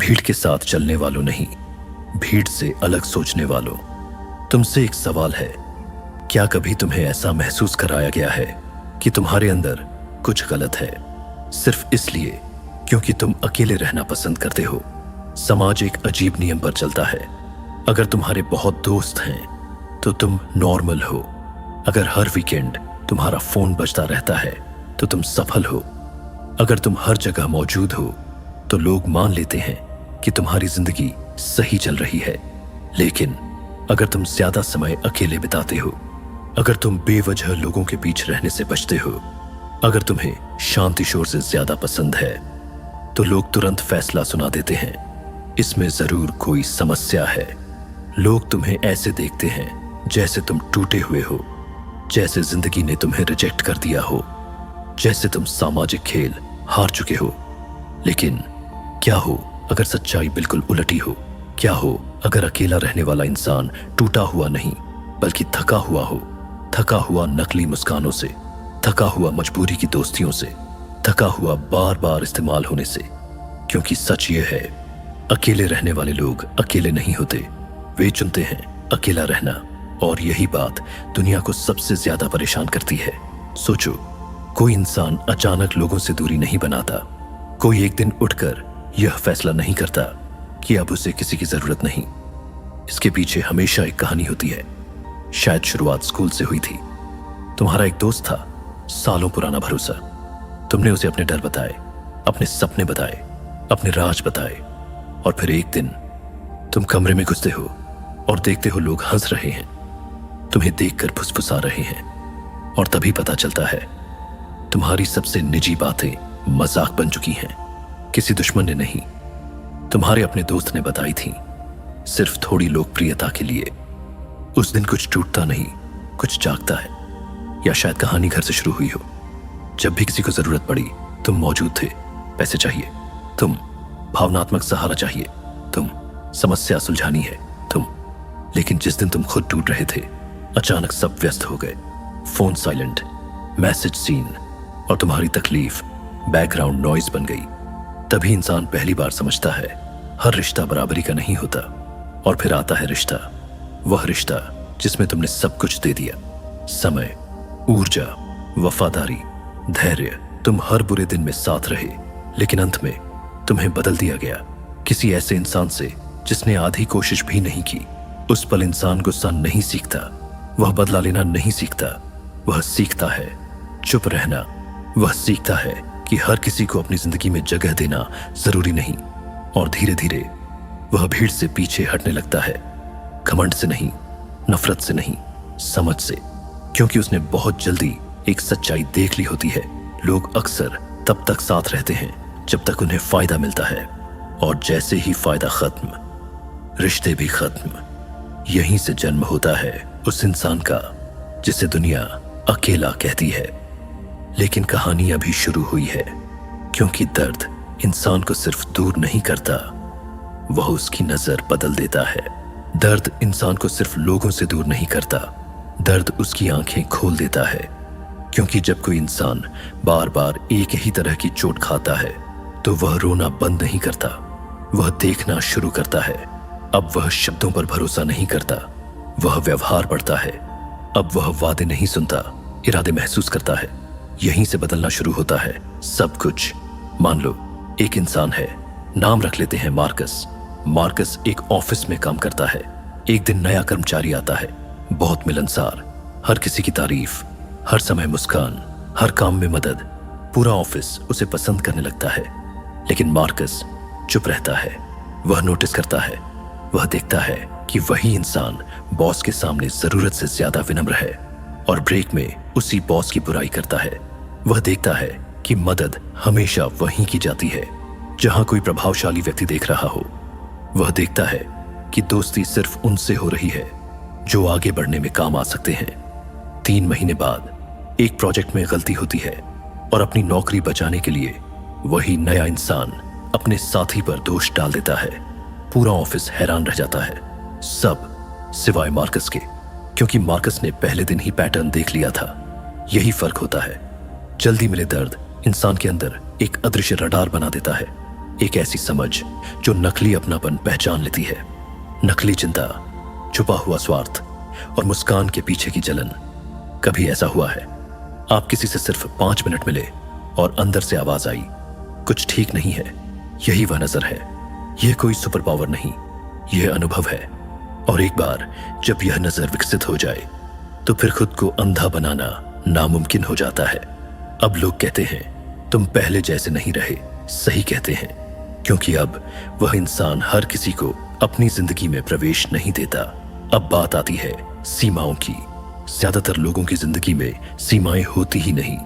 भीड़ के साथ चलने वालों नहीं, भीड़ से अलग सोचने वालों। तुमसे एक सवाल है, क्या कभी तुम्हें ऐसा महसूस कराया गया है कि तुम्हारे अंदर कुछ गलत है, सिर्फ इसलिए क्योंकि तुम अकेले रहना पसंद करते हो? समाज एक अजीब नियम पर चलता है। अगर तुम्हारे बहुत दोस्त हैं तो तुम नॉर्मल हो। अगर हर वीकेंड तुम्हारा फोन बजता रहता है तो तुम सफल हो। अगर तुम हर जगह मौजूद हो तो लोग मान लेते हैं कि तुम्हारी जिंदगी सही चल रही है। लेकिन अगर तुम ज्यादा समय अकेले बिताते हो, अगर तुम बेवजह लोगों के बीच रहने से बचते हो, अगर तुम्हें शांति शोर से ज्यादा पसंद है, तो लोग तुरंत फैसला सुना देते हैं, इसमें जरूर कोई समस्या है। लोग तुम्हें ऐसे देखते हैं जैसे तुम टूटे हुए हो, जैसे जिंदगी ने तुम्हें रिजेक्ट कर दिया हो, जैसे तुम सामाजिक खेल हार चुके हो। लेकिन क्या हो अगर सच्चाई बिल्कुल उलटी हो? क्या हो अगर अकेला रहने वाला इंसान टूटा हुआ नहीं बल्कि थका हुआ हो? थका हुआ नकली मुस्कानों से, थका हुआ मजबूरी की दोस्तियों से, थका हुआ बार बार इस्तेमाल होने से। क्योंकि सच ये है, अकेले रहने वाले लोग अकेले नहीं होते, वे चुनते हैं अकेला रहना। और यही बात दुनिया को सबसे ज्यादा परेशान करती है। सोचो, कोई इंसान अचानक लोगों से दूरी नहीं बनाता। कोई एक दिन उठकर यह फैसला नहीं करता कि अब उसे किसी की जरूरत नहीं। इसके पीछे हमेशा एक कहानी होती है। शायद शुरुआत स्कूल से हुई थी। तुम्हारा एक दोस्त था, सालों पुराना भरोसा। तुमने उसे अपने डर बताए, अपने सपने बताए, अपने राज बताए, और फिर एक दिन तुम कमरे में घुसते हो और देखते हो लोग हंस रहे हैं, तुम्हें देखकर फुसफुसा रहे हैं। और तभी पता चलता है तुम्हारी सबसे निजी बातें मजाक बन चुकी हैं। किसी दुश्मन ने नहीं, तुम्हारे अपने दोस्त ने बताई थी, सिर्फ थोड़ी लोकप्रियता के लिए। उस दिन कुछ टूटता नहीं, कुछ जागता है। या शायद कहानी घर से शुरू हुई हो। जब भी किसी को जरूरत पड़ी तुम मौजूद थे। पैसे चाहिए, तुम। भावनात्मक सहारा चाहिए, तुम। समस्या सुलझानी है, तुम। लेकिन जिस दिन तुम खुद टूट रहे थे, अचानक सब व्यस्त हो गए। फोन साइलेंट, मैसेज सीन, और तुम्हारी तकलीफ बैकग्राउंड नॉइज बन गई। तभी इंसान पहली बार समझता है हर रिश्ता बराबरी का नहीं होता। और फिर आता है रिश्ता, वह रिश्ता जिसमें तुमने सब कुछ दे दिया, समय, ऊर्जा, वफादारी, धैर्य। तुम हर बुरे दिन में साथ रहे, लेकिन अंत में तुम्हें बदल दिया गया किसी ऐसे इंसान से जिसने आधी कोशिश भी नहीं की। उस पल इंसान गुस्सा नहीं सीखता, वह बदला लेना नहीं सीखता। वह सीखता है चुप रहना। वह सीखता है कि हर किसी को अपनी जिंदगी में जगह देना जरूरी नहीं। और धीरे धीरे वह भीड़ से पीछे हटने लगता है। घमंड से नहीं, नफरत से नहीं, समझ से। क्योंकि उसने बहुत जल्दी एक सच्चाई देख ली होती है। लोग अक्सर तब तक साथ रहते हैं जब तक उन्हें फायदा मिलता है, और जैसे ही फायदा खत्म, रिश्ते भी खत्म। यहीं से जन्म होता है उस इंसान का जिसे दुनिया अकेला कहती है। लेकिन कहानी अभी शुरू हुई है, क्योंकि दर्द इंसान को सिर्फ दूर नहीं करता, वह उसकी नजर बदल देता है। दर्द इंसान को सिर्फ लोगों से दूर नहीं करता, दर्द उसकी आंखें खोल देता है। क्योंकि जब कोई इंसान बार बार एक ही तरह की चोट खाता है, तो वह रोना बंद नहीं करता, वह देखना शुरू करता है। अब वह शब्दों पर भरोसा नहीं करता, वह व्यवहार बढ़ता है। अब वह वादे नहीं सुनता, इरादे महसूस करता है। यहीं से बदलना शुरू होता है सब कुछ। मान लो एक इंसान है, नाम रख लेते हैं मार्कस। मार्कस एक ऑफिस में काम करता है। एक दिन नया कर्मचारी आता है, बहुत मिलनसार, हर किसी की तारीफ, हर समय मुस्कान, हर काम में मदद। पूरा ऑफिस उसे पसंद करने लगता है। लेकिन मार्कस चुप रहता है। वह नोटिस करता है, वह देखता है कि वही इंसान बॉस के सामने जरूरत से ज्यादा विनम्र है, और ब्रेक में उसी बॉस की बुराई करता है। वह देखता है कि मदद हमेशा वहीं की जाती है जहां कोई प्रभावशाली व्यक्ति देख रहा हो। वह देखता है कि दोस्ती सिर्फ उनसे हो रही है जो आगे बढ़ने में काम आ सकते हैं। 3 महीने बाद एक प्रोजेक्ट में गलती होती है, और अपनी नौकरी बचाने के लिए वही नया इंसान अपने साथी पर दोष डाल देता है। पूरा ऑफिस हैरान रह जाता है, सब सिवाय मार्कस के, क्योंकि मार्कस ने पहले दिन ही पैटर्न देख लिया था। यही फर्क होता है। जल्दी मिले दर्द इंसान के अंदर एक अदृश्य रडार बना देता है। एक ऐसी समझ जो नकली अपनापन पहचान लेती है, नकली चिंता, छुपा हुआ स्वार्थ और मुस्कान के पीछे की जलन। कभी ऐसा हुआ है आप किसी से सिर्फ 5 मिनट मिले और अंदर से आवाज आई, कुछ ठीक नहीं है? यही वह नजर है। यह कोई सुपर पावर नहीं, यह अनुभव है। और एक बार जब यह नजर विकसित हो जाए तो फिर खुद को अंधा बनाना नामुमकिन हो जाता है। अब लोग कहते हैं तुम पहले जैसे नहीं रहे। सही कहते हैं, क्योंकि अब वह इंसान हर किसी को अपनी जिंदगी में प्रवेश नहीं देता। अब बात आती है सीमाओं की। ज्यादातर लोगों की जिंदगी में सीमाएं होती ही नहीं।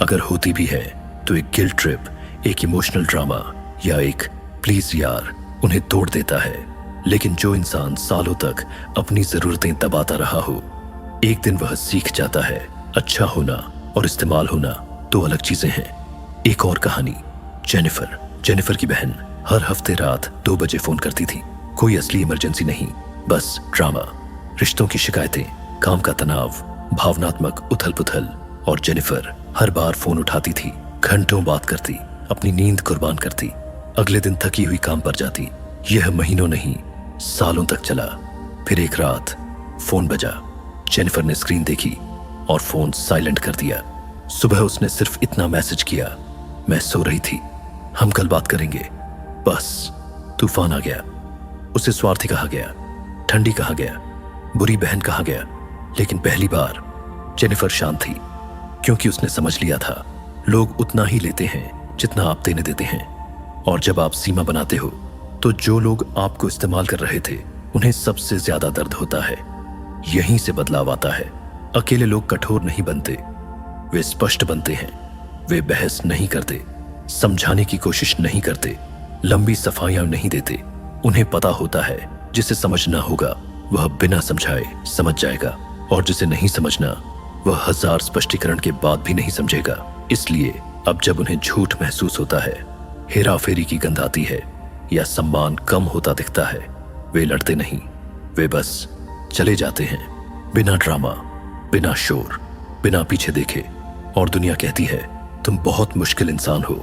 अगर होती भी है तो एक गिल्ट ट्रिप, एक इमोशनल ड्रामा या एक प्लीज यार उन्हें तोड़ देता है। लेकिन जो इंसान सालों तक अपनी जरूरतें दबाता रहा हो, एक दिन वह सीख जाता है। अच्छा होना और इस्तेमाल होना दो अलग चीजें हैं। एक और कहानी, जेनिफर की बहन हर हफ्ते रात 2 बजे फोन करती थी। कोई असली इमरजेंसी नहीं, बस ड्रामा, रिश्तों की शिकायतें, काम का तनाव, भावनात्मक उथल पुथल। और जेनिफर हर बार फोन उठाती थी, घंटों बात करती, अपनी नींद कुर्बान करती, अगले दिन थकी हुई काम पर जाती। यह महीनों नहीं, सालों तक चला। फिर एक रात फोन बजा। जेनिफर ने स्क्रीन देखी और फोन साइलेंट कर दिया। सुबह उसने सिर्फ इतना मैसेज किया, मैं सो रही थी, हम कल बात करेंगे। बस तूफान आ गया। उसे स्वार्थी कहा गया, ठंडी कहा गया, बुरी बहन कहा गया। लेकिन पहली बार जेनिफर शांत थी, क्योंकि उसने समझ लिया था लोग उतना ही लेते हैं जितना आप देने देते हैं। और जब आप सीमा बनाते हो तो जो लोग आपको इस्तेमाल कर रहे थे उन्हें सबसे ज्यादा दर्द होता है। यहीं से बदलाव आता है। अकेले लोग कठोर नहीं बनते, वे स्पष्ट बनते हैं। वे बहस नहीं करते, समझाने की कोशिश नहीं करते, लंबी सफाइयां नहीं देते। उन्हें पता होता है जिसे समझना होगा वह बिना समझाए समझ जाएगा, और जिसे नहीं समझना वह 1000 स्पष्टीकरण के बाद भी नहीं समझेगा। इसलिए अब जब उन्हें झूठ महसूस होता है, हेरा फेरी की गंध आती है या सम्मान कम होता दिखता है, वे लड़ते नहीं, वे बस चले जाते हैं, बिना ड्रामा, बिना शोर, बिना पीछे देखे। और दुनिया कहती है तुम बहुत मुश्किल इंसान हो,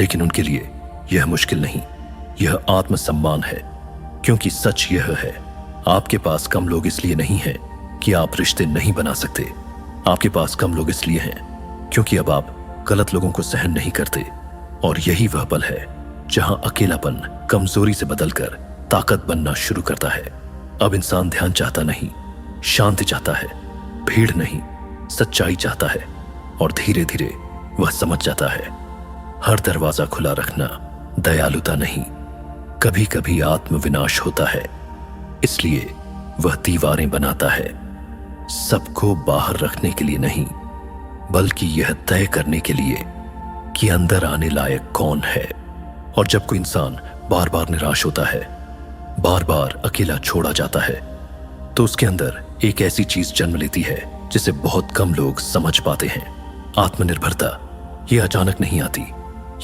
लेकिन उनके लिए यह मुश्किल नहीं, यह आत्मसम्मान है। क्योंकि सच यह है, आपके पास कम लोग इसलिए नहीं हैं कि आप रिश्ते नहीं बना सकते। आपके पास कम लोग इसलिए हैं क्योंकि अब आप गलत लोगों को सहन नहीं करते। और यही वह पल है जहां अकेलापन कमजोरी से बदलकर ताकत बनना शुरू करता है। अब इंसान ध्यान चाहता नहीं, शांति चाहता है, भीड़ नहीं, सच्चाई चाहता है। और धीरे धीरे वह समझ जाता है हर दरवाजा खुला रखना दयालुता नहीं, कभी कभी आत्मविनाश होता है। इसलिए वह दीवारें बनाता है, सबको बाहर रखने के लिए नहीं, बल्कि यह तय करने के लिए कि अंदर आने लायक कौन है। और जब कोई इंसान बार बार निराश होता है, बार बार अकेला छोड़ा जाता है, तो उसके अंदर एक ऐसी चीज जन्म लेती है जिसे बहुत कम लोग समझ पाते हैं। आत्मनिर्भरता यह अचानक नहीं आती,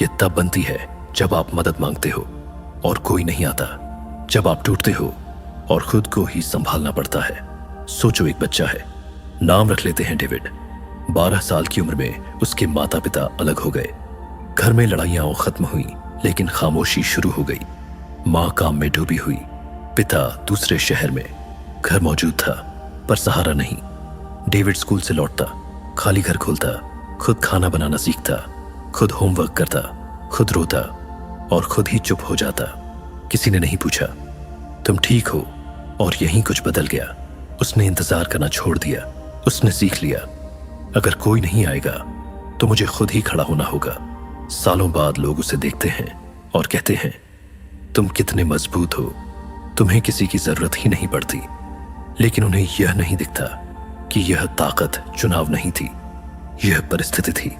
यह तब बनती है जब आप मदद मांगते हो और कोई नहीं आता, जब आप टूटते हो और खुद को ही संभालना पड़ता है। सोचो, एक बच्चा है, नाम रख लेते हैं डेविड। 12 साल की उम्र में उसके माता पिता अलग हो गए। घर में लड़ाइयां खत्म हुई, लेकिन खामोशी शुरू हो गई। माँ काम में डूबी हुई, पिता दूसरे शहर में। घर मौजूद था पर सहारा नहीं। डेविड स्कूल से लौटता, खाली घर खोलता, खुद खाना बनाना सीखता, खुद होमवर्क करता, खुद रोता और खुद ही चुप हो जाता। किसी ने नहीं पूछा तुम ठीक हो, और यहीं कुछ बदल गया। उसने इंतजार करना छोड़ दिया। उसने सीख लिया अगर कोई नहीं आएगा तो मुझे खुद ही खड़ा होना होगा। सालों बाद लोग उसे देखते हैं और कहते हैं तुम कितने मजबूत हो, तुम्हें किसी की जरूरत ही नहीं पड़ती। लेकिन उन्हें यह नहीं दिखता कि यह ताकत चुनाव नहीं थी, यह परिस्थिति थी।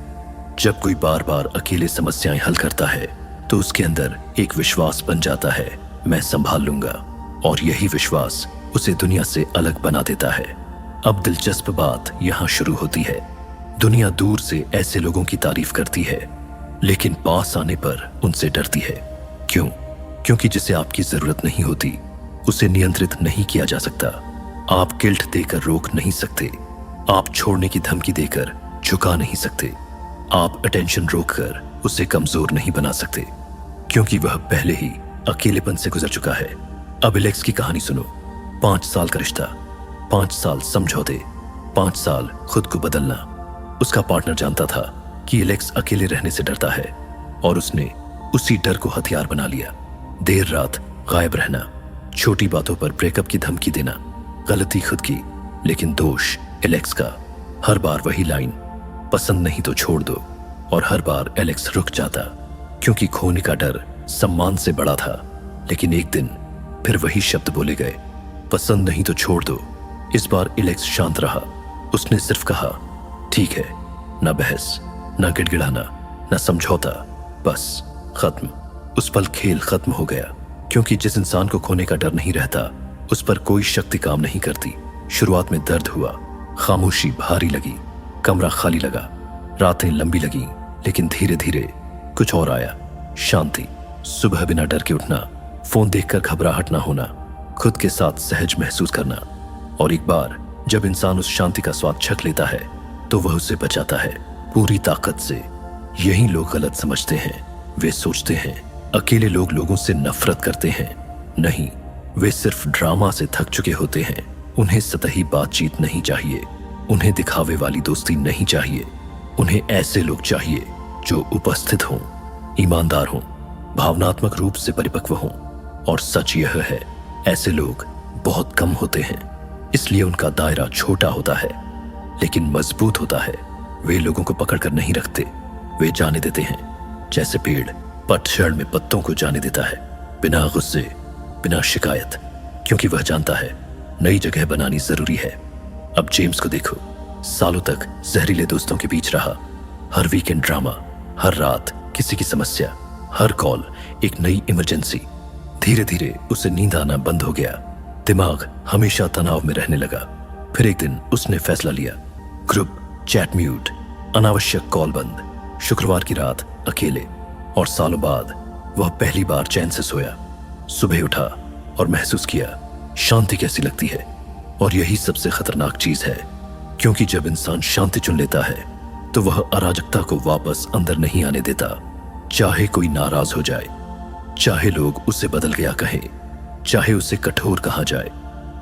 जब कोई बार बार अकेले समस्याएं हल करता है तो उसके अंदर एक विश्वास बन जाता है, मैं संभाल लूंगा। और यही विश्वास उसे दुनिया से अलग बना देता है। अब दिलचस्प बात यहां शुरू होती है। दुनिया दूर से ऐसे लोगों की तारीफ करती है, लेकिन पास आने पर उनसे डरती है। क्यों? क्योंकि जिसे आपकी जरूरत नहीं होती उसे नियंत्रित नहीं किया जा सकता। आप गिल्ट देकर रोक नहीं सकते, आप छोड़ने की धमकी देकर झुका नहीं सकते, आप अटेंशन रोककर उसे कमजोर नहीं बना सकते। क्योंकि वह पहले ही अकेलेपन से गुजर चुका है। अब एलेक्स की कहानी सुनो। 5 साल का रिश्ता, 5 साल समझौते, 5 साल खुद को बदलना। उसका पार्टनर जानता था कि एलेक्स अकेले रहने से डरता है और उसने उसी डर को हथियार बना लिया। देर रात गायब रहना, छोटी बातों पर ब्रेकअप की धमकी देना। गलती खुद की, लेकिन दोष एलेक्स का। हर बार वही लाइन, पसंद नहीं तो छोड़ दो। और हर बार एलेक्स रुक जाता, क्योंकि खोने का डर सम्मान से बड़ा था। लेकिन एक दिन फिर वही शब्द बोले गए, पसंद नहीं तो छोड़ दो। इस बार एलेक्स शांत रहा। उसने सिर्फ कहा, ठीक है। ना बहस, ना गिड़गिड़ाना, ना समझौता, बस खत्म। उस पल खेल खत्म हो गया, क्योंकि जिस इंसान को खोने का डर नहीं रहता, उस पर कोई शक्ति काम नहीं करती। शुरुआत में दर्द हुआ, खामोशी भारी लगी, कमरा खाली लगा, रातें लंबी लगी, लेकिन धीरे धीरे कुछ और आया। शांति। सुबह बिना डर के उठना, फोन देखकर घबराहट ना होना, खुद के साथ सहज महसूस करना। और एक बार जब इंसान उस शांति का स्वाद चख लेता है, तो वह उसे बचाता है पूरी ताकत से। यही लोग गलत समझते हैं। वे सोचते हैं अकेले लोग लोगों से नफरत करते हैं। नहीं, वे सिर्फ ड्रामा से थक चुके होते हैं। उन्हें सतही बातचीत नहीं चाहिए, उन्हें दिखावे वाली दोस्ती नहीं चाहिए। उन्हें ऐसे लोग चाहिए जो उपस्थित हों, ईमानदार हों, भावनात्मक रूप से परिपक्व हों। और सच यह है, ऐसे लोग बहुत कम होते हैं, इसलिए उनका दायरा छोटा होता है, लेकिन मजबूत होता है। वे लोगों को पकड़कर नहीं रखते, वे जाने देते हैं, जैसे पेड़ पतझड़ में पत्तों को जाने देता है, बिना गुस्से, बिना शिकायत, क्योंकि वह जानता है नई जगह बनानी जरूरी है। अब जेम्स को देखो, सालों तक जहरीले दोस्तों के बीच रहा। हर वीकेंड ड्रामा, हर रात किसी की समस्या, हर कॉल एक नई इमरजेंसी। धीरे धीरे उसे नींद आना बंद हो गया, दिमाग हमेशा तनाव में रहने लगा। फिर एक दिन उसने फैसला लिया, ग्रुप चैट म्यूट, अनावश्यक कॉल बंद, शुक्रवार की रात अकेले। और सालों बाद वह पहली बार चैन से सोया। सुबह उठा और महसूस किया शांति कैसी लगती है। और यही सबसे खतरनाक चीज है, क्योंकि जब इंसान शांति चुन लेता है, तो वह अराजकता को वापस अंदर नहीं आने देता। चाहे कोई नाराज हो जाए, चाहे लोग उसे बदल गया कहें, चाहे उसे कठोर कहा जाए,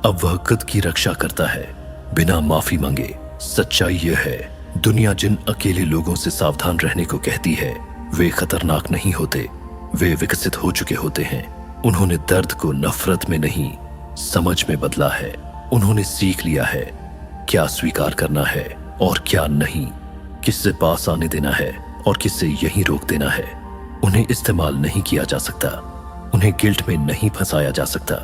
अब वह खुद की रक्षा करता है बिना माफी मांगे। सच्चाई यह है, दुनिया जिन अकेले लोगों से सावधान रहने को कहती है, वे खतरनाक नहीं होते, वे विकसित हो चुके होते हैं। उन्होंने दर्द को नफरत में नहीं, समझ में बदला है। उन्होंने सीख लिया है क्या स्वीकार करना है और क्या नहीं, किससे पास आने देना है और किससे यहीं रोक देना है। उन्हें इस्तेमाल नहीं किया जा सकता, उन्हें गिल्ट में नहीं फंसाया जा सकता,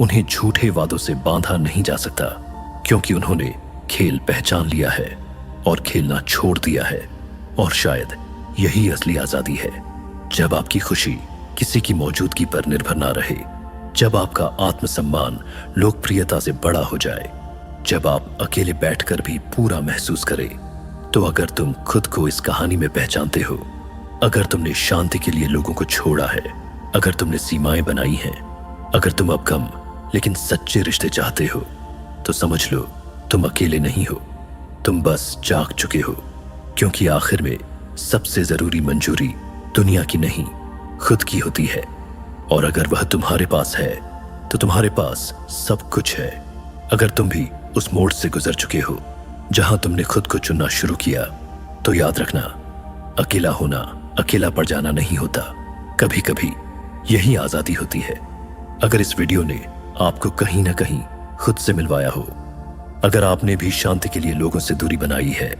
उन्हें झूठे वादों से बांधा नहीं जा सकता, क्योंकि उन्होंने खेल पहचान लिया है और खेलना छोड़ दिया है। और शायद यही असली आजादी है, जब आपकी खुशी किसी की मौजूदगी पर निर्भर ना रहे, जब आपका आत्मसम्मान लोकप्रियता से बड़ा हो जाए, जब आप अकेले बैठकर भी पूरा महसूस करें। तो अगर तुम खुद को इस कहानी में पहचानते हो, अगर तुमने शांति के लिए लोगों को छोड़ा है, अगर तुमने सीमाएं बनाई हैं, अगर तुम अब कम लेकिन सच्चे रिश्ते चाहते हो, तो समझ लो तुम अकेले नहीं हो, तुम बस जाग चुके हो। क्योंकि आखिर में सबसे जरूरी मंजूरी दुनिया की नहीं, खुद की होती है। और अगर वह तुम्हारे पास है, तो तुम्हारे पास सब कुछ है। अगर तुम भी उस मोड़ से गुजर चुके हो जहां तुमने खुद को चुनना शुरू किया, तो याद रखना, अकेला होना अकेला पड़ जाना नहीं होता। कभी कभी यही आजादी होती है। अगर इस वीडियो ने आपको कहीं ना कहीं खुद से मिलवाया हो, अगर आपने भी शांति के लिए लोगों से दूरी बनाई है,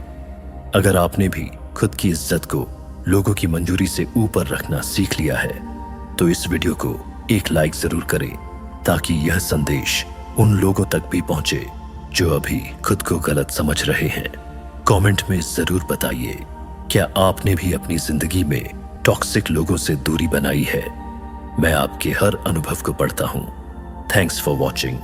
अगर आपने भी खुद की इज्जत को लोगों की मंजूरी से ऊपर रखना सीख लिया है, तो इस वीडियो को एक लाइक जरूर करें, ताकि यह संदेश उन लोगों तक भी पहुंचे जो अभी खुद को गलत समझ रहे हैं। कमेंट में जरूर बताइए, क्या आपने भी अपनी जिंदगी में टॉक्सिक लोगों से दूरी बनाई है? मैं आपके हर अनुभव को पढ़ता हूं। Thanks for watching.